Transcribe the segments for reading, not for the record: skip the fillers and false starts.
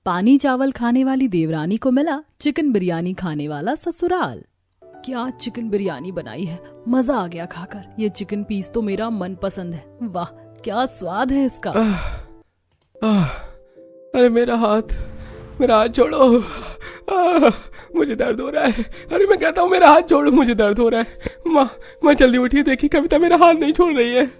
पानी चावल खाने वाली देवरानी को मिला चिकन बिरयानी खाने वाला ससुराल। क्या चिकन बिरयानी बनाई है, मजा आ गया खाकर। ये चिकन पीस तो मेरा मनपसंद है। वाह क्या स्वाद है इसका। अरे मेरा हाथ छोड़ो। मुझे दर्द हो रहा है। अरे मैं कहता हूँ मेरा हाथ छोड़ो, मुझे दर्द हो रहा है। माँ जल्दी उठिए, देखिए कविता मेरा हाथ नहीं छोड़ रही है।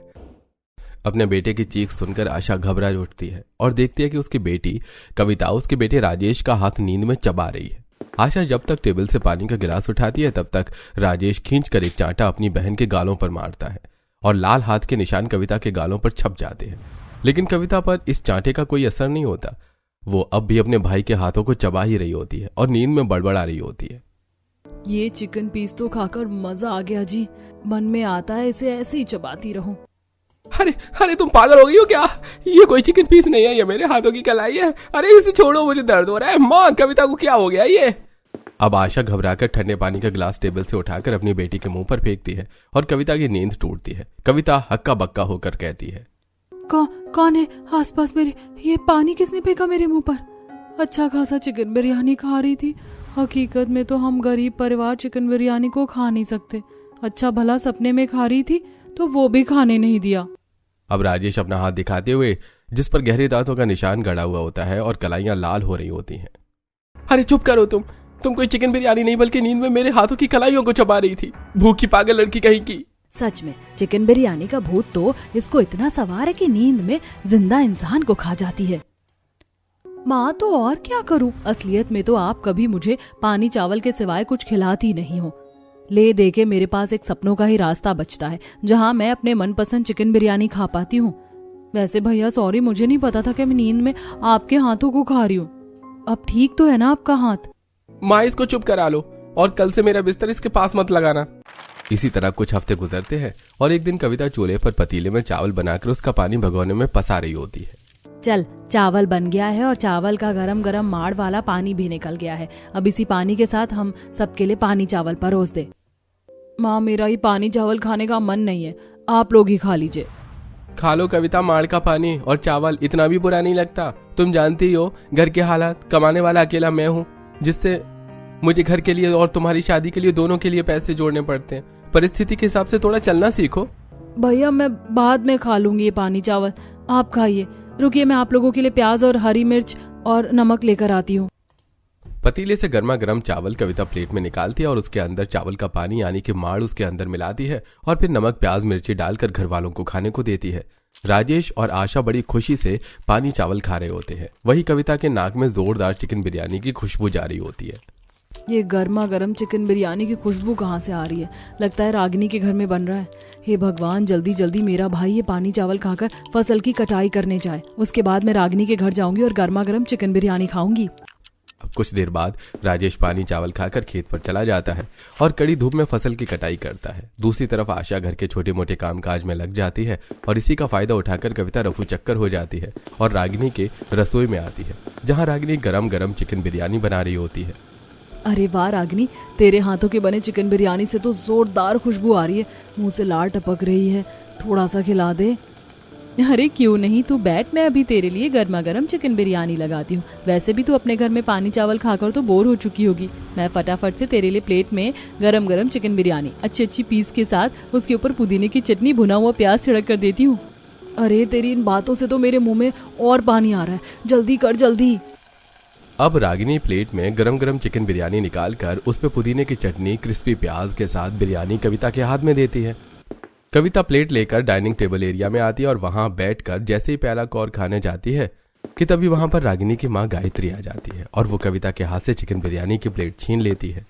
अपने बेटे की चीख सुनकर आशा घबरा उठती है और देखती है कि उसकी बेटी कविता उसके बेटे राजेश का हाथ नींद में चबा रही है। आशा जब तक टेबल से पानी का गिलास उठाती है तब तक राजेश खींचकर एक चांटा अपनी बहन के गालों पर मारता है और लाल हाथ के निशान कविता के गालों पर छप जाते हैं। लेकिन कविता पर इस चांटे का कोई असर नहीं होता। वो अब भी अपने भाई के हाथों को चबा ही रही होती है और नींद में बड़बड़ा रही होती है। ये चिकन पीस तो खाकर मजा आ गया जी। मन में आता है इसे ऐसे ही चबाती रहूं। अरे तुम पागल हो गई हो क्या? ये कोई चिकन पीस नहीं है, ये मेरे हाथों की कलाई है। अरे इसे छोड़ो, मुझे दर्द हो रहा है। माँ कविता को क्या हो गया ये? अब आशा घबराकर ठंडे पानी का गिलास टेबल से उठाकर अपनी बेटी के मुंह पर फेंकती है और कविता की नींद टूटती है। कविता हक्का बक्का होकर कहती है, कौन है आसपास मेरे? ये पानी किसने फेंका मेरे मुंह पर? अच्छा खासा चिकन बिरयानी खा रही थी। हकीकत में तो हम गरीब परिवार चिकन बिरयानी को खा नहीं सकते। अच्छा भला सपने में खा रही थी तो वो भी खाने नहीं दिया। अब राजेश अपना हाथ दिखाते हुए, जिस पर गहरे दांतों का निशान गड़ा हुआ होता है और कलाइयां लाल हो रही होती हैं। अरे चुप करो तुम कोई चिकन बिरयानी नहीं बल्कि नींद में मेरे हाथों की कलाइयों को चबा रही थी। भूखी पागल लड़की कहीं की। सच में चिकन बिरयानी का भूत तो इसको इतना सवार है कि नींद में जिंदा इंसान को खा जाती है। माँ तो और क्या करूं, असलियत में तो आप कभी मुझे पानी चावल के सिवाय कुछ खिलाती नहीं हो। ले दे के मेरे पास एक सपनों का ही रास्ता बचता है जहाँ मैं अपने मनपसंद चिकन बिरयानी खा पाती हूँ। वैसे भैया सॉरी, मुझे नहीं पता था कि मैं नींद में आपके हाथों को खा रही हूँ। अब ठीक तो है ना आपका हाथ? माँ इसको चुप करा लो और कल से मेरा बिस्तर इसके पास मत लगाना। इसी तरह कुछ हफ्ते गुजरते हैं और एक दिन कविता चूल्हे पर पतीले में चावल बनाकर उसका पानी भगोने में पसा रही होती है। चल चावल बन गया है और चावल का गरम गरम माड़ वाला पानी भी निकल गया है। अब इसी पानी के साथ हम सबके लिए पानी चावल परोस दे। माँ मेरा ही पानी चावल खाने का मन नहीं है, आप लोग ही खा लीजिए। खा लो कविता, माड़ का पानी और चावल इतना भी बुरा नहीं लगता। तुम जानती हो घर के हालात, कमाने वाला अकेला मैं हूँ, जिससे मुझे घर के लिए और तुम्हारी शादी के लिए दोनों के लिए पैसे जोड़ने पड़ते हैं। परिस्थिति के हिसाब से थोड़ा चलना सीखो। भैया मैं बाद में खा लूंगी ये पानी चावल, आप खाइए। रुकिए मैं आप लोगों के लिए प्याज और हरी मिर्च और नमक लेकर आती हूँ। पतीले से गर्मा गर्म चावल कविता प्लेट में निकालती है और उसके अंदर चावल का पानी यानी कि माड़ उसके अंदर मिलाती है और फिर नमक प्याज मिर्ची डालकर घर वालों को खाने को देती है। राजेश और आशा बड़ी खुशी से पानी चावल खा रहे होते हैं। वही कविता के नाक में जोरदार चिकन बिरयानी की खुशबू जा रही होती है। ये गर्मा गर्म चिकन बिरयानी की खुशबू कहाँ से आ रही है? लगता है रागिनी के घर में बन रहा है। हे भगवान, जल्दी जल्दी मेरा भाई ये पानी चावल खाकर फसल की कटाई करने जाए। उसके बाद मैं रागिनी के घर जाऊंगी और गर्मा गर्म चिकन बिरयानी खाऊंगी। अब कुछ देर बाद राजेश पानी चावल खाकर खेत पर चला जाता है और कड़ी धूप में फसल की कटाई करता है। दूसरी तरफ आशा घर के छोटे मोटे कामकाज में लग जाती है और इसी का फायदा उठाकर कविता रफू चक्कर हो जाती है और रागिनी के रसोई में आती है, जहाँ रागिनी गरम गरम चिकन बिरयानी बना रही होती है। अरे वाह रागिनी, तेरे हाथों के बने चिकन बिरयानी से तो जोरदार खुशबू आ रही है। मुंह से लार टपक रही है, थोड़ा सा खिला दे। अरे क्यों नहीं, तू बैठ, मैं अभी तेरे लिए गर्मा गर्म चिकन बिरयानी लगाती हूँ। वैसे भी तू अपने घर में पानी चावल खाकर तो बोर हो चुकी होगी। मैं फटाफट से तेरे लिए प्लेट में गरम गरम चिकन बिरयानी अच्छी पीस के साथ उसके ऊपर पुदीने की चटनी, भुना हुआ प्याज छिड़क कर देती हूँ। अरे तेरी इन बातों से तो मेरे मुंह में और पानी आ रहा है, जल्दी कर जल्दी। अब रागिनी प्लेट में गरम गरम चिकन बिरयानी निकालकर उस पे पुदीने की चटनी, क्रिस्पी प्याज के साथ बिरयानी कविता के हाथ में देती है। कविता प्लेट लेकर डाइनिंग टेबल एरिया में आती है और वहां बैठकर जैसे ही पहला कौर खाने जाती है कि तभी वहां पर रागिनी की माँ गायत्री आ जाती है और वो कविता के हाथ से चिकन बिरयानी की प्लेट छीन लेती है।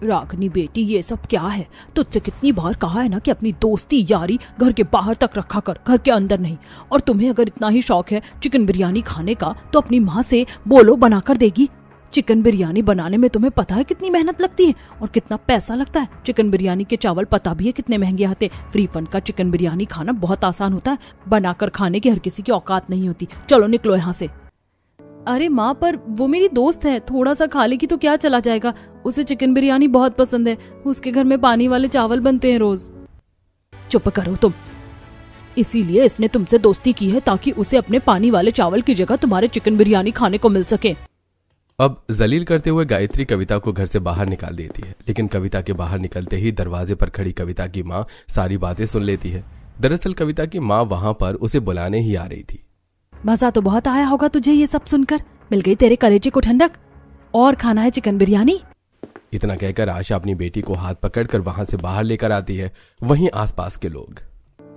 रागिनी बेटी, ये सब क्या है? तुझसे कितनी बार कहा है ना कि अपनी दोस्ती यारी घर के बाहर तक रखा कर, घर के अंदर नहीं। और तुम्हें अगर इतना ही शौक है चिकन बिरयानी खाने का तो अपनी माँ से बोलो, बनाकर देगी। चिकन बिरयानी बनाने में तुम्हें पता है कितनी मेहनत लगती है और कितना पैसा लगता है। चिकन बिरयानी के चावल पता भी है कितने महंगे आते। फ्री फंड का चिकन बिरयानी खाना बहुत आसान होता है, बनाकर खाने की हर किसी की औकात नहीं होती। चलो निकलो यहाँ से। अरे माँ, पर वो मेरी दोस्त है, थोड़ा सा खा लेगी तो क्या चला जाएगा। उसे चिकन बिरयानी बहुत पसंद है, उसके घर में पानी वाले चावल बनते हैं रोज। चुप करो तुम। इसीलिए इसने तुमसे दोस्ती की है ताकि उसे अपने पानी वाले चावल की जगह तुम्हारे चिकन बिरयानी खाने को मिल सके। अब जलील करते हुए गायत्री कविता को घर से बाहर निकाल देती है, लेकिन कविता के बाहर निकलते ही दरवाजे पर खड़ी कविता की माँ सारी बातें सुन लेती है। दरअसल कविता की माँ वहां पर उसे बुलाने ही आ रही थी। मजा तो बहुत आया होगा तुझे ये सब सुनकर, मिल गई तेरे कलेजे को ठंडक। और खाना है चिकन बिरयानी। इतना कहकर आशा अपनी बेटी को हाथ पकड़कर वहां से बाहर लेकर आती है। वहीं आसपास के लोग,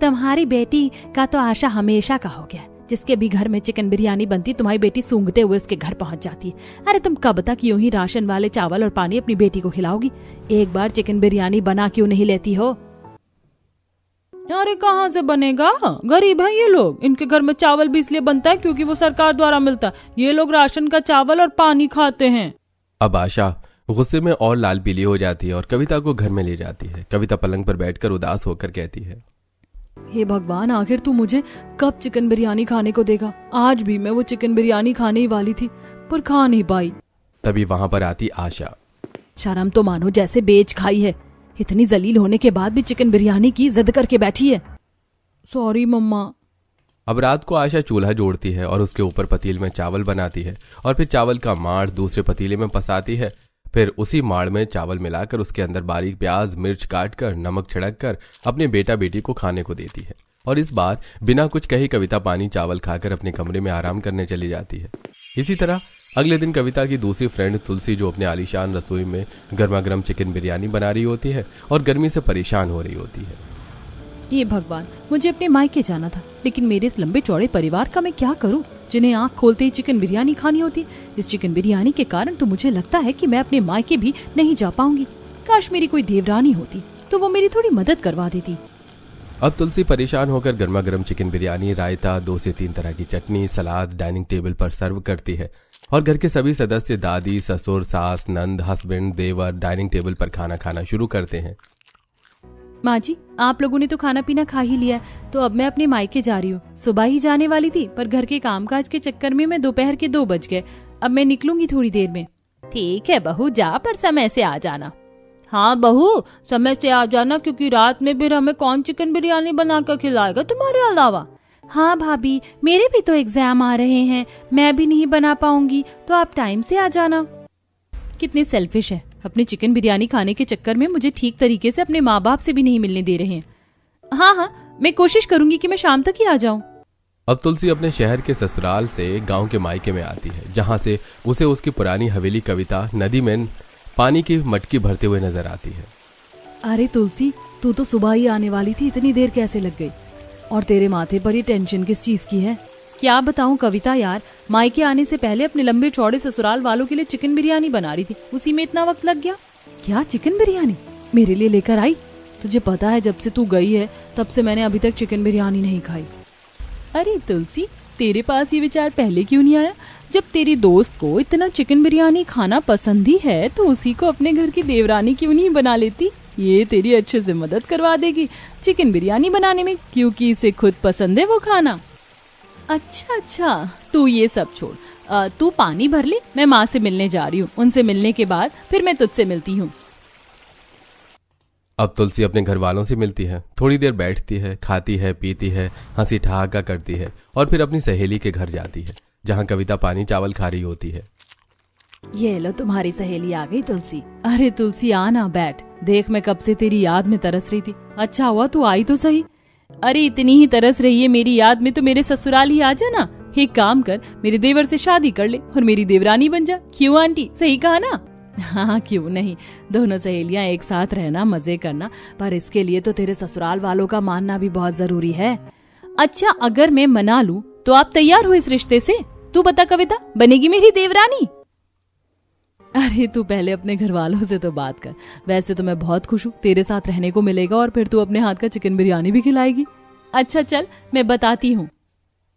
तुम्हारी बेटी का तो आशा हमेशा का हो गया, जिसके भी घर में चिकन बिरयानी बनती तुम्हारी बेटी सूंघते हुए उसके घर पहुंच जाती है। अरे तुम कब तक यूं ही राशन वाले चावल और पानी अपनी बेटी को खिलाओगी? एक बार चिकन बिरयानी बना क्यों नहीं लेती हो? अरे कहाँ से बनेगा, गरीब है ये लोग। इनके घर में चावल भी इसलिए बनता है क्योंकि वो सरकार द्वारा मिलता है। ये लोग राशन का चावल और पानी खाते हैं। अब आशा गुस्से में और लाल पीली हो जाती है और कविता को घर में ले जाती है। कविता पलंग पर बैठकर उदास होकर कहती है, हे भगवान, आखिर तू मुझे कब चिकन बिरयानी खाने को देगा? आज भी मैं वो चिकन बिरयानी खाने ही वाली थी पर खा नहीं पाई। तभी वहां पर आती आशा। शर्म तो मानो जैसे बेच खाई है। इतनी जलील होने के बाद भी चिकन बिरयानी की जिद करके बैठी है। सॉरी मम्मा। अब रात को आशा चूल्हा जोड़ती है और उसके ऊपर पतील में चावल बनाती है और फिर चावल का माड़ दूसरे पतीले में पसाती है। फिर उसी माड़ में चावल मिलाकर उसके अंदर बारीक प्याज मिर्च काटकर नमक छिड़क कर अपने बेटा बेटी को खाने को देती है। और इस बार बिना कुछ कही कविता पानी चावल खाकर अपने कमरे में आराम करने चली जाती है। इसी तरह अगले दिन कविता की दूसरी फ्रेंड तुलसी, जो अपने आलीशान रसोई में गर्मा गर्म चिकन बिरयानी बना रही होती है और गर्मी से परेशान हो रही होती है। ये भगवान, मुझे अपने मायके जाना था, लेकिन मेरे इस लंबे चौड़े परिवार का मैं क्या करूं, जिन्हें आंख खोलते ही चिकन बिरयानी खानी होती। इस चिकन बिरयानी के कारण तो मुझे लगता है कि मैं अपने मायके भी नहीं जा पाऊंगी। काश मेरी कोई देवरानी होती तो वो मेरी थोड़ी मदद करवा देती। अब तुलसी परेशान होकर गर्मा गर्म चिकन बिरयानी, रायता, 2 से 3 तरह की चटनी, सलाद डाइनिंग टेबल पर सर्व करती है और घर के सभी सदस्य दादी, ससुर, सास, नंद, हस्बैंड, देवर डाइनिंग टेबल पर खाना खाना शुरू करते हैं। माँ जी, आप लोगों ने तो खाना पीना खा ही लिया, तो अब मैं अपने मायके जा रही हूँ। सुबह ही जाने वाली थी पर घर के कामकाज के चक्कर में मैं दोपहर के 2 बज गए। अब मैं निकलूंगी थोड़ी देर में। ठीक है बहू, जा पर समय से आ जाना। हाँ बहू, समय से आ जाना, क्योंकि रात में फिर हमें कौन चिकन बिरयानी बनाकर खिलाएगा तुम्हारे अलावा। हाँ भाभी, मेरे भी तो एग्जाम आ रहे हैं, मैं भी नहीं बना पाऊंगी, तो आप टाइम से आ जाना। कितने सेल्फिश है, अपने चिकन बिरयानी खाने के चक्कर में मुझे ठीक तरीके से अपने माँ बाप से भी नहीं मिलने दे रहे हैं। हाँ, मैं कोशिश करूंगी कि मैं शाम तक ही आ जाऊं। अब तुलसी अपने शहर के ससुराल से गांव के मायके में आती है, जहां से उसे उसकी पुरानी हवेली कविता नदी में पानी की मटकी भरते हुए नजर आती है। अरे तुलसी, तू तो सुबह ही आने वाली थी, इतनी देर कैसे लग गई? और तेरे माथे पर ये टेंशन किस चीज की है? क्या बताऊं कविता यार, मायके आने से पहले अपने लंबे चौड़े ससुराल वालों के लिए चिकन बिरयानी बना रही थी, उसी में इतना वक्त लग गया। क्या चिकन बिरयानी मेरे लिए लेकर आई? तुझे पता है जब से तू गई है तब से मैंने अभी तक चिकन बिरयानी नहीं खाई। अरे तुलसी, तेरे पास ये विचार पहले क्यों नहीं आया? जब तेरी दोस्त को इतना चिकन बिरयानी खाना पसंद ही है तो उसी को अपने घर की देवरानी क्यों नहीं बना लेती? ये तेरी अच्छे से मदद करवा देगी चिकन बिरयानी बनाने में, क्योंकि इसे खुद पसंद है वो खाना। अच्छा, तू ये सब छोड़, तू पानी भर ले, मैं माँ से मिलने जा रही हूँ। उनसे मिलने के बाद फिर मैं तुझसे मिलती हूँ। अब तुलसी अपने घर वालों से मिलती है, थोड़ी देर बैठती है, खाती है, पीती है, हंसी ठहाका करती है और फिर अपनी सहेली के घर जाती है, जहाँ कविता पानी चावल खा रही होती है। ये लो, तुम्हारी सहेली आ गई तुलसी। अरे तुलसी, आना, बैठ। देख, मैं कब से तेरी याद में तरस रही थी। अच्छा हुआ तू आई तो सही। अरे इतनी ही तरस रही है मेरी याद में तो मेरे ससुराल ही आ जाना। एक काम कर, मेरे देवर से शादी कर ले और मेरी देवरानी बन जा। क्यों आंटी, सही कहा ना? हाँ, क्यों नहीं, दोनों सहेलियां एक साथ रहना, मजे करना, पर इसके लिए तो तेरे ससुराल वालों का मानना भी बहुत जरूरी है। अच्छा, अगर मैं मना लूं तो आप तैयार हो इस रिश्ते से? तू बता कविता, बनेगी मेरी देवरानी? अरे तू पहले अपने घर वालों से तो बात कर। वैसे तो मैं बहुत खुश हूँ, तेरे साथ रहने को मिलेगा और फिर तू अपने हाथ का चिकन बिरयानी भी खिलाएगी। अच्छा चल, मैं बताती हूँ।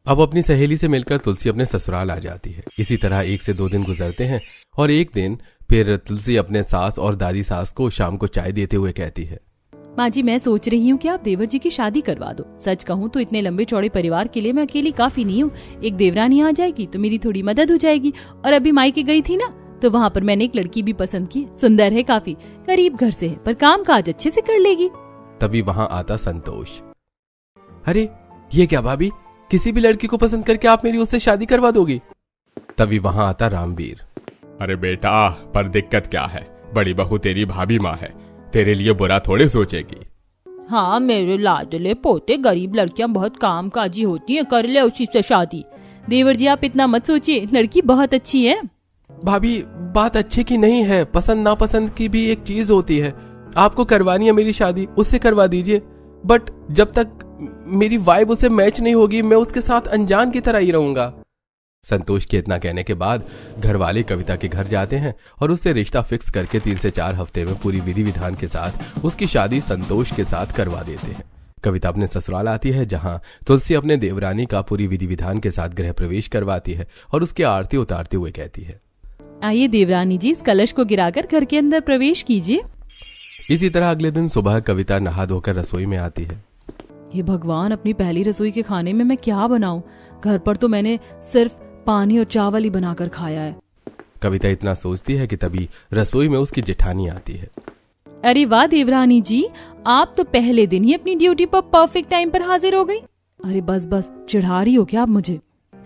अब अपनी सहेली से मिलकर तुलसी अपने ससुराल आ जाती है। इसी तरह 1 से 2 दिन गुजरते हैं और एक दिन फिर तुलसी अपने सास और दादी सास को शाम को चाय देते हुए कहती है, माँ जी, मैं सोच रही हूँ कि आप देवर जी की शादी करवा दो। सच कहूँ तो इतने लंबे चौड़े परिवार के लिए मैं अकेली काफी नहीं हूँ। एक देवरानी आ जाएगी तो मेरी थोड़ी मदद हो जाएगी। और अभी मायके गई थी ना, तो वहाँ पर मैंने एक लड़की भी पसंद की। सुंदर है काफी, गरीब घर से है, पर काम काज अच्छे से कर लेगी। तभी वहाँ आता संतोष। अरे ये क्या भाभी, किसी भी लड़की को पसंद करके आप मेरी उससे शादी करवा दोगी? तभी वहां आता रामवीर। अरे बेटा, पर दिक्कत क्या है, बड़ी बहू तेरी भाभी माँ है, तेरे लिए बुरा थोड़े सोचेगी। हाँ मेरे लाडले पोते, गरीब लड़कियां बहुत कामकाजी होती हैं, कर ले उसी से शादी। देवर जी आप इतना मत सोचिए, लड़की बहुत अच्छी है। भाभी बात अच्छे की नहीं है, पसंद नापसंद की भी एक चीज होती है। आपको करवानी है मेरी शादी, उससे करवा दीजिए, बट जब तक मेरी वाइब उससे मैच नहीं होगी मैं उसके साथ अनजान की तरह ही रहूंगा। संतोष के इतना कहने के बाद घर वाले कविता के घर जाते हैं और उससे रिश्ता फिक्स करके 3 से 4 हफ्ते में पूरी विधि विधान के साथ उसकी शादी संतोष के साथ करवा देते हैं। कविता अपने ससुराल आती है, जहां तुलसी अपने देवरानी का पूरी विधि विधान के साथ गृह प्रवेश करवाती है और उसकी आरती उतारते हुए कहती है, आइए देवरानी जी, इस कलश को गिराकर घर के अंदर प्रवेश कीजिए। इसी तरह अगले दिन सुबह कविता नहा धोकर रसोई में आती है। हे भगवान, अपनी पहली रसोई के खाने में मैं क्या बनाऊं? घर पर तो मैंने सिर्फ पानी और चावल ही बनाकर खाया है। कविता इतना सोचती है कि तभी रसोई में उसकी जेठानी आती है। अरे वाह देवरानी जी, आप तो पहले दिन ही अपनी ड्यूटी पर परफेक्ट टाइम पर हाजिर हो गई। अरे बस बस, चिढ़ा रही हो क्या आप मुझे?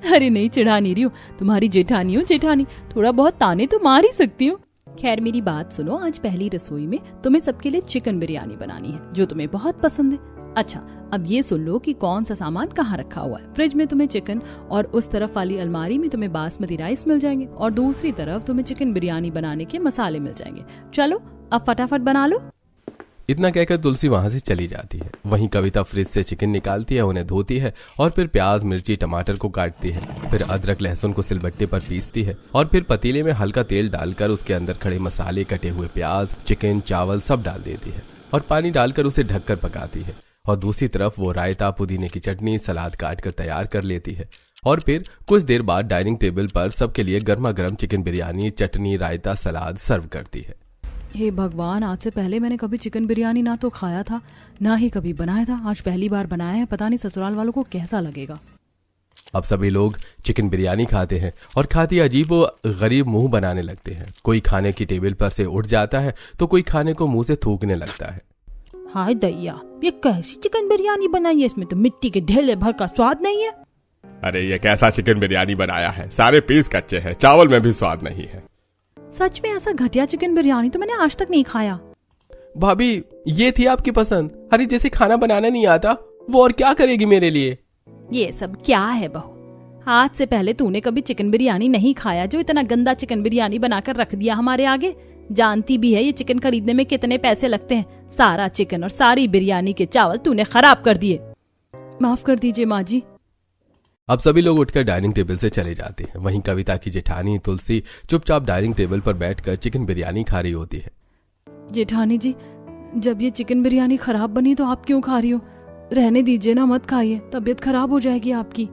अरे नहीं, चिढ़ा नहीं रही हो, तुम्हारी जेठानी हो जेठानी, थोड़ा बहुत ताने तो मार ही सकती हो। खैर मेरी बात सुनो, आज पहली रसोई में तुम्हें सबके लिए चिकन बिरयानी बनानी है, जो तुम्हें बहुत पसंद है। अच्छा अब ये सुन लो कि कौन सा सामान कहाँ रखा हुआ है। फ्रिज में तुम्हें चिकन और उस तरफ वाली अलमारी में तुम्हें बासमती राइस मिल जाएंगे और दूसरी तरफ तुम्हें चिकन बिरयानी बनाने के मसाले मिल जाएंगे। चलो अब फटाफट बना लो। इतना कहकर तुलसी वहां से चली जाती है। वहीं कविता फ्रिज से चिकन निकालती है, उन्हें धोती है और फिर प्याज मिर्ची टमाटर को काटती है, फिर अदरक लहसुन को सिलबट्टे पर पीसती है और फिर पतीले में हल्का तेल डालकर उसके अंदर खड़े मसाले, कटे हुए प्याज, चिकन, चावल सब डाल देती है और पानी डालकर उसे ढककर पकाती है। और दूसरी तरफ वो रायता, पुदीने की चटनी, सलाद काट कर तैयार कर लेती है और फिर कुछ देर बाद डाइनिंग टेबल पर सबके लिए गर्मा गर्म चिकन बिरयानी, चटनी, रायता, सलाद सर्व करती है। हे भगवान, आज से पहले मैंने कभी चिकन बिरयानी ना तो खाया था ना ही कभी बनाया था, आज पहली बार बनाया है। पता नहीं ससुराल वालों को कैसा लगेगा। अब सभी लोग चिकन बिरयानी खाते हैं और खाती अजीब व गरीब मुंह बनाने लगते हैं। कोई खाने की टेबल पर से उठ जाता है तो कोई खाने को मुंह से थूकने लगता है। हाय दैया, ये कैसी चिकन बिरयानी बनाई है, इसमें तो मिट्टी के ढेले भर का स्वाद नहीं है। अरे ये कैसा चिकन बिरयानी बनाया है, सारे पीस कच्चे हैं, चावल में भी स्वाद नहीं है। सच में ऐसा घटिया चिकन बिरयानी तो मैंने आज तक नहीं खाया। भाभी ये थी आपकी पसंद? अरे जैसे खाना बनाना नहीं आता वो और क्या करेगी मेरे लिए? ये सब क्या है बहू, आज से पहले तूने कभी चिकन बिरयानी नहीं खाया जो इतना गंदा चिकन बिरयानी बनाकर रख दिया हमारे आगे। जानती भी है ये चिकन खरीदने में कितने पैसे लगते हैं। सारा चिकन और सारी बिरयानी के चावल तूने खराब कर दिए। माफ कर दीजिए माँ जी। अब सभी लोग उठकर डाइनिंग टेबल से चले जाते हैं। वहीं कविता की जेठानी तुलसी चुपचाप डाइनिंग टेबल पर बैठकर चिकन बिरयानी खा रही होती है। जेठानी जी, जब ये चिकन बिरयानी खराब बनी तो आप क्यों खा रही हो? रहने दीजिए ना, मत खाइए, तबीयत खराब हो जाएगी आपकी।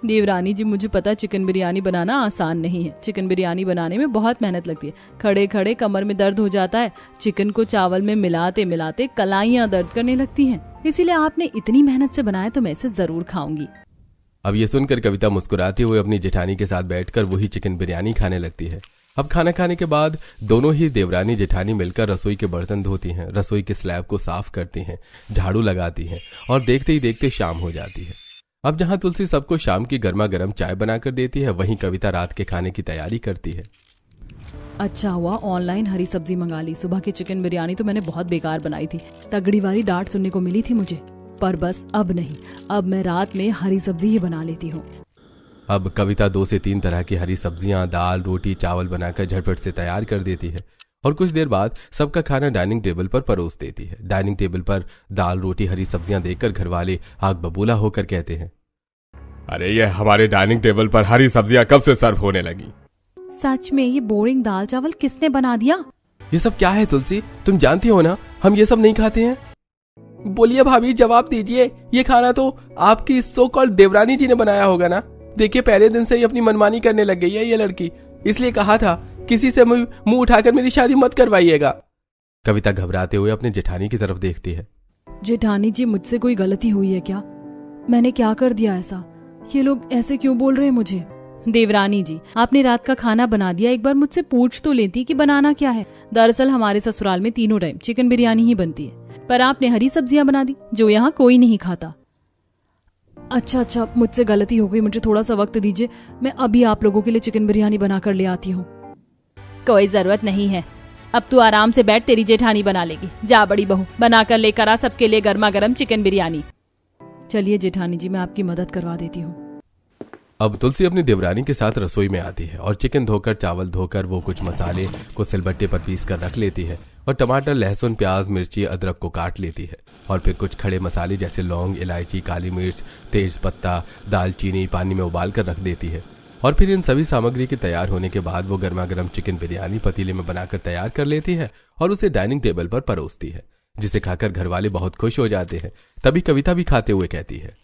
देवरानी जी, मुझे पता चिकन बिरयानी बनाना आसान नहीं है। चिकन बिरयानी बनाने में बहुत मेहनत लगती है। खड़े खड़े कमर में दर्द हो जाता है। चिकन को चावल में मिलाते मिलाते कलाइयां दर्द करने लगती हैं। इसीलिए आपने इतनी मेहनत से बनाया तो मैं इसे जरूर खाऊंगी। अब ये सुनकर कविता मुस्कुराती हुए अपनी जेठानी के साथ बैठकर वही चिकन बिरयानी खाने लगती है। अब खाना खाने के बाद दोनों ही देवरानी जेठानी मिलकर रसोई के बर्तन धोती हैं, रसोई के स्लैब को साफ करती हैं, झाड़ू लगाती हैं और देखते ही देखते शाम हो जाती है। अब जहां तुलसी सबको शाम की गर्मा गर्म चाय बनाकर देती है, वहीं कविता रात के खाने की तैयारी करती है। अच्छा हुआ ऑनलाइन हरी सब्जी मंगा ली। सुबह की चिकन बिरयानी तो मैंने बहुत बेकार बनाई थी, तगड़ी वाली डांट सुनने को मिली थी मुझे। पर बस अब नहीं, अब मैं रात में हरी सब्जी ही बना लेती हूँ। अब कविता 2 से 3 तरह की हरी सब्जियां, दाल, रोटी, चावल बनाकर झटपट से तैयार कर देती है और कुछ देर बाद सबका खाना डाइनिंग टेबल पर परोस देती है। डाइनिंग टेबल पर दाल, रोटी, हरी सब्जियां देखकर घरवाले आग बबूला होकर कहते हैं, अरे ये हमारे डाइनिंग टेबल पर हरी सब्जियां कब से सर्व होने लगी? सच में ये बोरिंग दाल चावल किसने बना दिया? ये सब क्या है तुलसी? तुम जानती हो ना हम ये सब नहीं खाते हैं। बोलिए भाभी, जवाब दीजिए। ये खाना तो आपकी सो कॉल्ड देवरानी जी ने बनाया होगा ना। देखिए पहले दिन से ही अपनी मनमानी करने लग गई है ये लड़की। इसलिए कहा था किसी से मुंह उठाकर मेरी शादी मत करवाइएगा। कविता घबराते हुए अपने जेठानी की तरफ देखती है। जेठानी जी, मुझसे कोई गलती हुई है क्या? मैंने क्या कर दिया ऐसा? ये लोग ऐसे क्यों बोल रहे हैं मुझे? देवरानी जी, आपने रात का खाना बना दिया, एक बार मुझसे पूछ तो लेती कि बनाना क्या है। दरअसल हमारे ससुराल में तीनों टाइम चिकन बिरयानी ही बनती है, पर आपने हरी सब्जियां बना दी जो यहाँ कोई नहीं खाता। अच्छा, मुझसे गलती हो गई, मुझे थोड़ा सा वक्त दीजिए, मैं अभी आप लोगों के लिए चिकन बिरयानी बना कर ले आती हूँ। कोई जरूरत नहीं है, अब तू आराम से बैठ, तेरी जेठानी बना लेगी। जा बड़ी बहू, बना कर लेकर आ सबके लिए गर्मा गर्म चिकन बिरयानी। चलिए जेठानी जी, मैं आपकी मदद करवा देती हूँ। अब तुलसी अपनी देवरानी के साथ रसोई में आती है और चिकन धोकर, चावल धोकर वो कुछ मसाले को सिलबट्टे पर पीस कर रख लेती है और टमाटर, लहसुन, प्याज, मिर्ची, अदरक को काट लेती है और फिर कुछ खड़े मसाले जैसे लौंग, इलायची, काली मिर्च, तेज पत्ता, दालचीनी पानी में उबाल कर रख देती है। और फिर इन सभी सामग्री के तैयार होने के बाद वो गर्मा गर्म चिकन बिरयानी पतीले में बनाकर तैयार कर लेती है और उसे डाइनिंग टेबल पर परोसती है, जिसे खाकर घर वाले बहुत खुश हो जाते हैं। तभी कविता भी खाते हुए कहती है,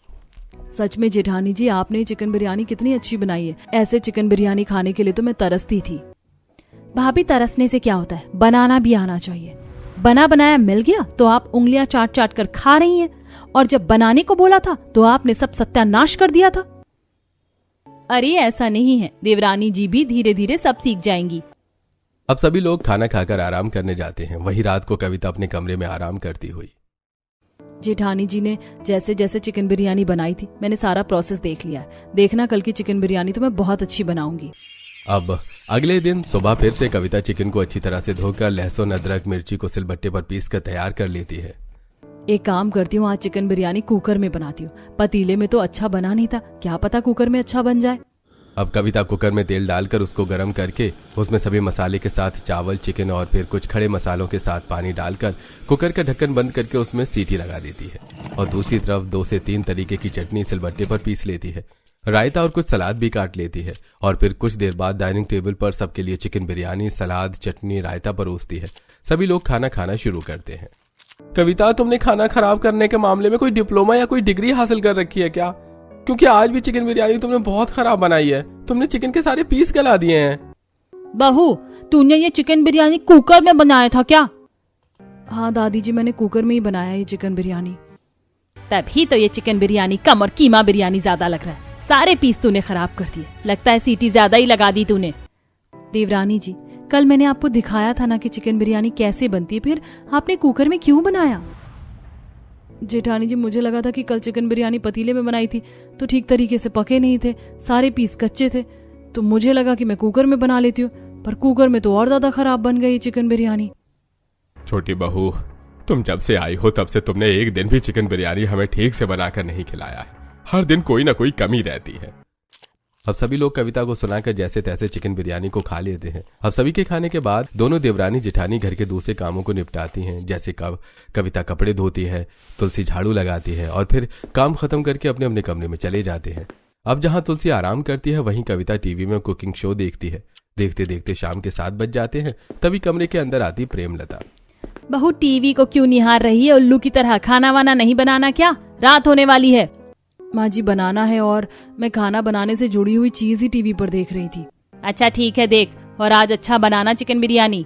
सच में जेठानी जी, आपने चिकन बिरयानी कितनी अच्छी बनाई है। ऐसे चिकन बिरयानी खाने के लिए तो मैं तरसती थी। भाभी, तरसने से क्या होता है, बनाना भी आना चाहिए। बना बनाया मिल गया तो आप उंगलियां चाट चाट कर खा रही हैं, और जब बनाने को बोला था तो आपने सब सत्यानाश कर दिया था। अरे ऐसा नहीं है, देवरानी जी भी धीरे धीरे सब सीख जाएंगी। अब सभी लोग खाना खाकर आराम करने जाते हैं। वही रात को कविता अपने कमरे में आराम करती हुई, जेठानी जी ने जैसे जैसे चिकन बिरयानी बनाई थी, मैंने सारा प्रोसेस देख लिया है। देखना कल की चिकन बिरयानी तो मैं बहुत अच्छी बनाऊंगी। अब अगले दिन सुबह फिर से कविता चिकन को अच्छी तरह से धोकर लहसुन, अदरक, मिर्ची को सिलबट्टे पर पीस कर तैयार कर लेती है। एक काम करती हूँ, आज चिकन बिरयानी कुकर में बनाती हूँ। पतीले में तो अच्छा बना नहीं था, क्या पता कुकर में अच्छा बन जाए। अब कविता कुकर में तेल डालकर उसको गर्म करके उसमें सभी मसाले के साथ चावल, चिकन और फिर कुछ खड़े मसालों के साथ पानी डालकर कुकर का ढक्कन बंद करके उसमें सीटी लगा देती है और दूसरी तरफ 2 से 3 तरीके की चटनी सिलबट्टे पर पीस लेती है। रायता और कुछ सलाद भी काट लेती है और फिर कुछ देर बाद डाइनिंग टेबल पर सबके लिए चिकन बिरयानी, सलाद, चटनी, रायता परोसती है। सभी लोग खाना खाना शुरू करते हैं। कविता, तुमने खाना खराब करने के मामले में कोई डिप्लोमा या कोई डिग्री हासिल कर रखी है क्या? क्योंकि आज भी चिकन बिरयानी तुमने बहुत खराब बनाई है। तुमने चिकन के सारे पीस गला दिए हैं। बहू, तूने ये चिकन बिरयानी कुकर में बनाया था क्या? हाँ दादी जी, मैंने कुकर में ही बनाया ये चिकन बिरयानी। तभी तो ये चिकन बिरयानी कम और कीमा बिरयानी ज्यादा लग रहा है। सारे पीस तूने खराब कर दिए, लगता है सीटी ज्यादा ही लगा दी तूने। देवरानी जी, कल मैंने आपको दिखाया था ना कि चिकन बिरयानी कैसे बनती है, फिर आपने कुकर में क्यों बनाया? जेठानी जी, मुझे लगा था कि कल चिकन बिरयानी पतीले में बनाई थी तो ठीक तरीके से पके नहीं थे, सारे पीस कच्चे थे, तो मुझे लगा कि मैं कुकर में बना लेती हूँ, पर कुकर में तो और ज्यादा खराब बन गई चिकन बिरयानी। छोटी बहू, तुम जब से आई हो तब से तुमने एक दिन भी चिकन बिरयानी हमें ठीक से बनाकर नहीं खिलाया है। हर दिन कोई ना कोई कमी रहती है। अब सभी लोग कविता को सुनाकर जैसे तैसे चिकन बिरयानी को खा लेते हैं। अब सभी के खाने के बाद दोनों देवरानी जेठानी घर के दूसरे कामों को निपटाती हैं, जैसे कविता कपड़े धोती है, तुलसी झाड़ू लगाती है और फिर काम खत्म करके अपने अपने कमरे में चले जाते हैं। अब जहां तुलसी आराम करती है वहीं कविता टीवी में कुकिंग शो देखती है। देखते देखते शाम के 7 बज जाते हैं। तभी कमरे के अंदर आती प्रेमलता। बहू, टीवी को क्यों निहार रही है उल्लू की तरह? खाना वाना नहीं बनाना क्या? रात होने वाली है। माँ जी, बनाना है और मैं खाना बनाने से जुड़ी हुई चीज ही टीवी पर देख रही थी। अच्छा ठीक है, देख, और आज अच्छा बनाना चिकन बिरयानी।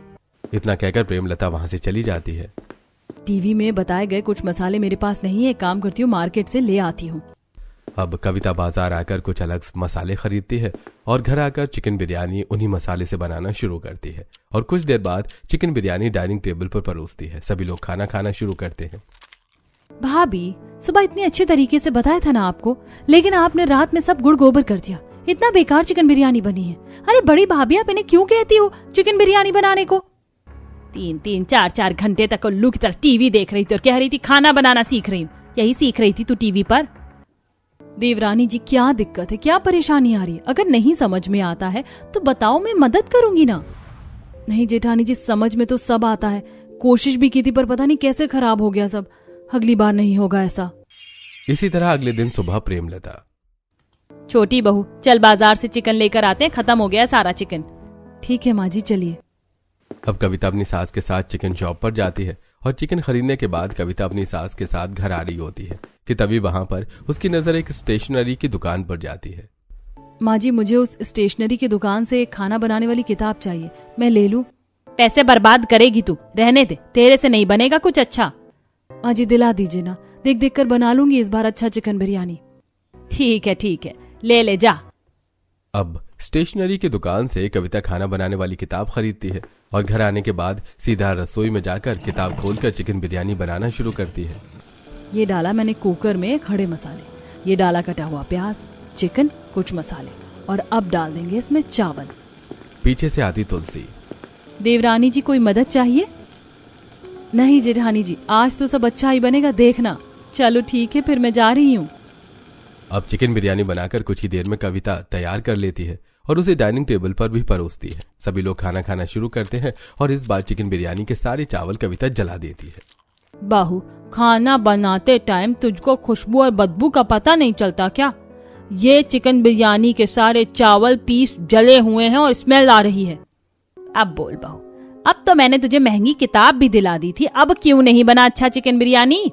इतना कहकर प्रेमलता वहां से चली जाती है। टीवी में बताए गए कुछ मसाले मेरे पास नहीं है, काम करती हूँ मार्केट से ले आती हूँ। अब कविता बाजार आकर कुछ अलग मसाले खरीदती है और घर आकर चिकन बिरयानी उन्हीं मसाले से बनाना शुरू करती है और कुछ देर बाद चिकन बिरयानी डाइनिंग टेबल पर परोसती है। सभी लोग खाना खाना शुरू करते हैं। भाभी, सुबह इतने अच्छे तरीके से बताया था ना आपको, लेकिन आपने रात में सब गुड़ गोबर कर दिया। इतना बेकार चिकन बिरयानी बनी है। अरे बड़ी भाभी, आप इन्हें क्यों कहती हो चिकन बिरयानी बनाने को? 3-3, 4-4 घंटे तक उल्लू की तरह टीवी देख रही थी और कह रही थी खाना बनाना सीख रही हूँ। यही सीख रही थी तू टीवी पर? देवरानी जी, क्या दिक्कत है, क्या परेशानी आ रही है? अगर नहीं समझ में आता है तो बताओ, मैं मदद करूंगी ना। नहीं जेठानी जी, समझ में तो सब आता है, कोशिश भी की थी, पर पता नहीं कैसे खराब हो गया सब। अगली बार नहीं होगा ऐसा। इसी तरह अगले दिन सुबह प्रेमलता। छोटी बहू, चल बाजार से चिकन लेकर आते हैं, खत्म हो गया सारा चिकन। ठीक है माँ जी, चलिए। अब कविता अपनी सास के साथ चिकन शॉप पर जाती है और चिकन खरीदने के बाद कविता अपनी सास के साथ घर आ रही होती है कि तभी वहां पर उसकी नजर एक स्टेशनरी की दुकान पर जाती है। माँ जी, मुझे उस स्टेशनरी की दुकान से एक खाना बनाने वाली किताब चाहिए, मैं ले लूं? पैसे बर्बाद करेगी तू, रहने दे, तेरे से नहीं बनेगा कुछ अच्छा। माँ जी, दिला दीजिए ना, देख देख कर बना लूंगी इस बार अच्छा चिकन बिरयानी। ठीक है, ले ले जा। अब स्टेशनरी की दुकान से कविता खाना बनाने वाली किताब खरीदती है और घर आने के बाद सीधा रसोई में जाकर किताब खोलकर चिकन बिरयानी बनाना शुरू करती है। ये डाला मैंने कुकर में खड़े मसाले, ये डाला कटा हुआ प्याज, चिकन, कुछ मसाले और अब डाल देंगे इसमें चावल। पीछे से आती तुलसी। देवरानी जी कोई मदद चाहिए? नहीं जेठानी जी, आज तो सब अच्छा ही बनेगा, देखना। चलो ठीक है, फिर मैं जा रही हूँ। अब चिकन बिरयानी बनाकर कुछ ही देर में कविता तैयार कर लेती है और उसे डाइनिंग टेबल पर भी परोसती है। सभी लोग खाना खाना शुरू करते हैं और इस बार चिकन बिरयानी के सारे चावल कविता जला देती है। बहू, खाना बनाते टाइम तुझको खुशबू और बदबू का पता नहीं चलता क्या? ये चिकन बिरयानी के सारे चावल पीस जले हुए हैं और स्मेल आ रही है। अब बोल बहू, अब तो मैंने तुझे महंगी किताब भी दिला दी थी, अब क्यों नहीं बना अच्छा चिकन बिरयानी?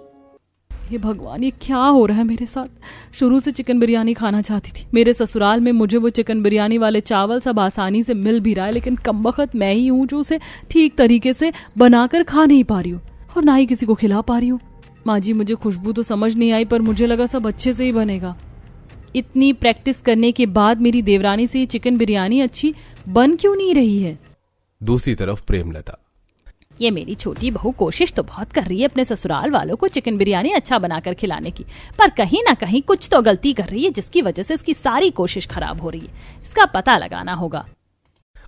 हे भगवान, ये क्या हो रहा है मेरे साथ? शुरू से चिकन बिरयानी खाना चाहती थी। मेरे ससुराल में मुझे वो चिकन बिरयानी वाले चावल सब आसानी से मिल भी रहा है, लेकिन कमबख्त मैं ही हूँ जो उसे ठीक तरीके से बनाकर खा नहीं पा रही हूँ और ना ही किसी को खिला पा रही हूँ। माँ जी, मुझे खुशबू तो समझ नहीं आई, पर मुझे लगा सब अच्छे से ही बनेगा। इतनी प्रैक्टिस करने के बाद मेरी देवरानी से ये चिकन बिरयानी अच्छी बन क्यों नहीं रही है? दूसरी तरफ प्रेमलता। ये मेरी छोटी बहू कोशिश तो बहुत कर रही है अपने ससुराल वालों को चिकन बिरयानी अच्छा बनाकर खिलाने की, पर कहीं ना कहीं कुछ तो गलती कर रही है जिसकी वजह से इसकी सारी कोशिश खराब हो रही है। इसका पता लगाना होगा।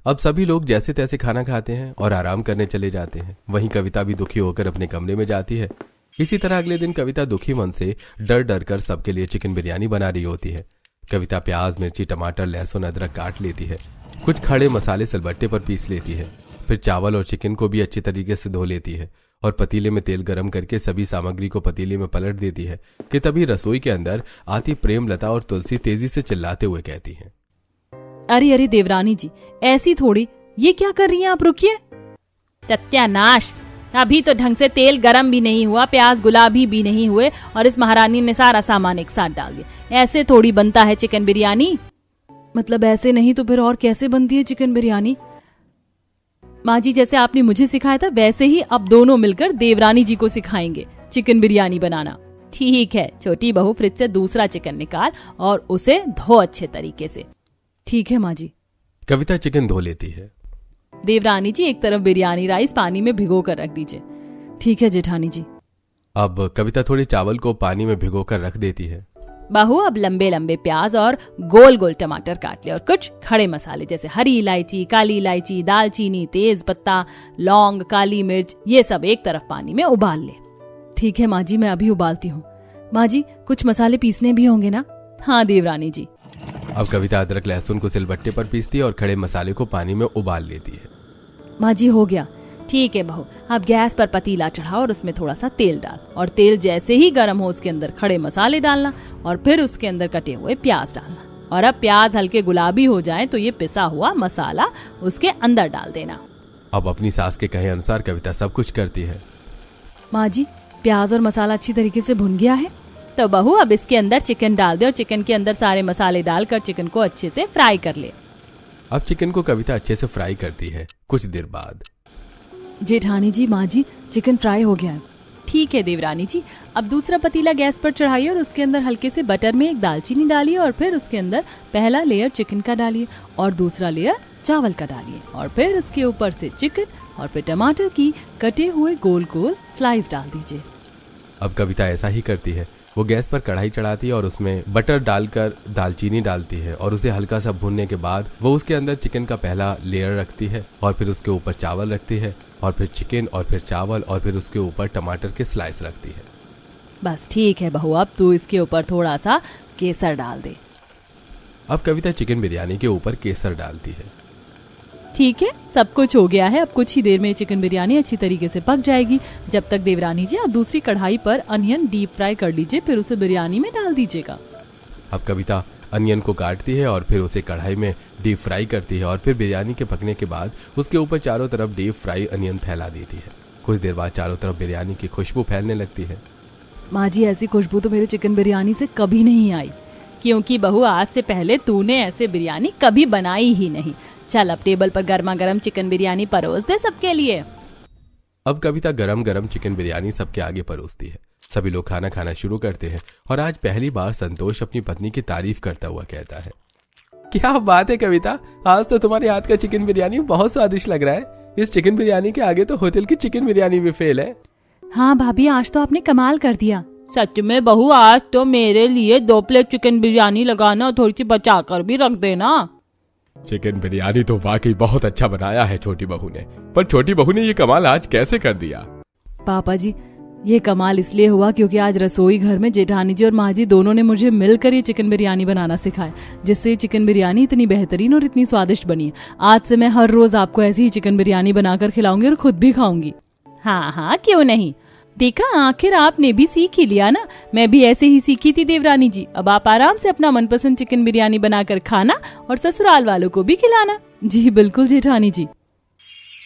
अब सभी लोग जैसे तैसे खाना खाते हैं और आराम करने चले जाते हैं। वहीं कविता भी दुखी होकर अपने कमरे में जाती है। इसी तरह अगले दिन कविता दुखी मन से डर डर कर सबके लिए चिकन बिरयानी बना रही होती है। कविता प्याज, मिर्ची, टमाटर, लहसुन, अदरक काट लेती है। कुछ खड़े मसाले सिलबट्टे पर पीस लेती है। फिर चावल और चिकन को भी अच्छी तरीके से धो लेती है और पतीले में तेल गरम करके सभी सामग्री को पतीले में पलट देती है कि तभी रसोई के अंदर आती प्रेमलता और तुलसी तेजी से चिल्लाते हुए कहती हैं, अरे अरे देवरानी जी, ऐसी थोड़ी, ये क्या कर रही हैं आप? रुकिए। सत्यानाश, अभी तो ढंग से तेल गरम भी नहीं हुआ, प्याज गुलाबी भी नहीं हुए और इस महारानी ने सारा सामान एक साथ डाल दिया। ऐसे थोड़ी बनता है चिकन बिरयानी। मतलब ऐसे नहीं तो फिर और कैसे बनती है चिकन बिरयानी? माँ जी, जैसे आपने मुझे सिखाया था वैसे ही अब दोनों मिलकर देवरानी जी को सिखाएंगे चिकन बिरयानी बनाना। ठीक है छोटी बहू, फ्रिज से दूसरा चिकन निकाल और उसे धो अच्छे तरीके से। ठीक है माँ जी। कविता चिकन धो लेती है। देवरानी जी, एक तरफ बिरयानी राइस पानी में भिगो कर रख दीजिए। ठीक है जेठानी जी। अब कविता थोड़े चावल को पानी में भिगो कर रख देती है। बहू, अब लंबे लंबे प्याज और गोल गोल टमाटर काट ले और कुछ खड़े मसाले जैसे हरी इलायची, काली इलायची, दालचीनी, तेज पत्ता, लौंग, काली मिर्च, ये सब एक तरफ पानी में उबाल ले। ठीक है माँ जी, मैं अभी उबालती हूँ। माँ जी, कुछ मसाले पीसने भी होंगे ना? हाँ देवरानी जी। अब कविता अदरक लहसुन को सिलबट्टे पर पीसती है और खड़े मसाले को पानी में उबाल लेती है। माँ जी, हो गया। ठीक है बहू, अब गैस पर पतीला चढ़ाओ और उसमें थोड़ा सा तेल डाल और तेल जैसे ही गर्म हो उसके अंदर खड़े मसाले डालना और फिर उसके अंदर कटे हुए प्याज डालना और अब प्याज हल्के गुलाबी हो जाए तो ये पिसा हुआ मसाला उसके अंदर डाल देना। अब अपनी सास के कहे अनुसार कविता सब कुछ करती है। माँ जी, प्याज और मसाला अच्छी तरीके से भुन गया है। तो बहू, अब इसके अंदर चिकन डाल दे और चिकन के अंदर सारे मसाले डालकर चिकन को अच्छे से फ्राई कर ले। अब चिकन को कविता अच्छे से फ्राई करती है। कुछ देर बाद, जेठानी जी, माँ जी, चिकन फ्राई हो गया है। ठीक है देवरानी जी। अब दूसरा पतीला गैस पर चढ़ाइए और उसके अंदर हल्के से बटर में एक दालचीनी डालिए और फिर उसके अंदर पहला लेयर चिकन का डालिए और दूसरा लेयर चावल का डालिए और फिर उसके ऊपर से चिकन और फिर टमाटर की कटे हुए गोल गोल स्लाइस डाल दीजिए। अब कविता ऐसा ही करती है। वो गैस पर कढ़ाई चढ़ाती है और उसमें बटर डालकर दालचीनी डालती है और उसे हल्का सा भूनने के बाद वो उसके अंदर चिकन का पहला लेयर रखती है और फिर उसके ऊपर चावल रखती है और फिर चिकन और फिर चावल और फिर उसके ऊपर टमाटर के स्लाइस रखती है। बस ठीक है बहू, अब तू इसके ऊपर थोड़ा सा केसर डाल दे। अब कविता चिकन बिरयानी के ऊपर केसर डालती है। ठीक है, सब कुछ हो गया है। अब कुछ ही देर में चिकन बिरयानी अच्छी तरीके से पक जाएगी। जब तक देवरानी जी आप दूसरी कढ़ाई पर अनियन डीप फ्राई कर लीजिए, फिर उसे बिरयानी में डाल दीजिएगा। अब कविता अनियन को काटती है और फिर उसे कढ़ाई में डीप फ्राई करती है और फिर बिरयानी के पकने के बाद उसके ऊपर चारों तरफ डीप फ्राई अनियन फैला देती है। कुछ देर बाद चारों तरफ बिरयानी की खुशबू फैलने लगती है। माँ जी, ऐसी खुशबू तो मेरे चिकन बिरयानी से कभी नहीं आई। क्योंकि बहू, आज से पहले तूने ऐसे बिरयानी कभी बनाई ही नहीं। चल अब टेबल पर गर्मा गर्म चिकन बिरयानी परोस दे सबके लिए। अब कविता गरम गरम चिकन बिरयानी सबके आगे परोसती है। सभी लोग खाना खाना शुरू करते हैं और आज पहली बार संतोष अपनी पत्नी की तारीफ करता हुआ कहता है, क्या बात है कविता, आज तो तुम्हारे हाथ का चिकन बिरयानी बहुत स्वादिष्ट लग रहा है। इस चिकन बिरयानी के आगे तो होटल की चिकन बिरयानी भी फेल है। हाँ भाभी, आज तो आपने कमाल कर दिया। सच में बहू, आज तो मेरे लिए 2 प्लेट चिकन बिरयानी लगाना और थोड़ी सी बचा कर भी रख देना। चिकन बिरयानी तो वाकई बहुत अच्छा बनाया है छोटी बहू ने, पर छोटी बहू ने ये कमाल आज कैसे कर दिया? पापा जी, ये कमाल इसलिए हुआ क्योंकि आज रसोई घर में जेठानी जी और माँ जी दोनों ने मुझे मिलकर ये चिकन बिरयानी बनाना सिखाया, जिससे चिकन बिरयानी इतनी बेहतरीन और इतनी स्वादिष्ट बनी है। आज से मैं हर रोज आपको ऐसी ही चिकन बिरयानी बनाकर खिलाऊंगी और खुद भी खाऊंगी। हाँ हाँ, क्यों नहीं। देखा, आखिर आपने भी सीख ही लिया ना। मैं भी ऐसे ही सीखी थी देवरानी जी। अब आप आराम से अपना मनपसंद चिकन बिरयानी बनाकर खाना और ससुराल वालों को भी खिलाना। जी बिल्कुल जेठानी जी।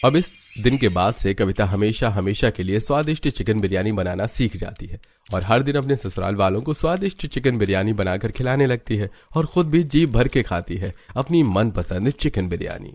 अब इस दिन के बाद से कविता हमेशा हमेशा के लिए स्वादिष्ट चिकन बिरयानी बनाना सीख जाती है और हर दिन अपने ससुराल वालों को स्वादिष्ट चिकन बिरयानी बनाकर खिलाने लगती है और खुद भी जी भर के खाती है अपनी मनपसंद चिकन बिरयानी।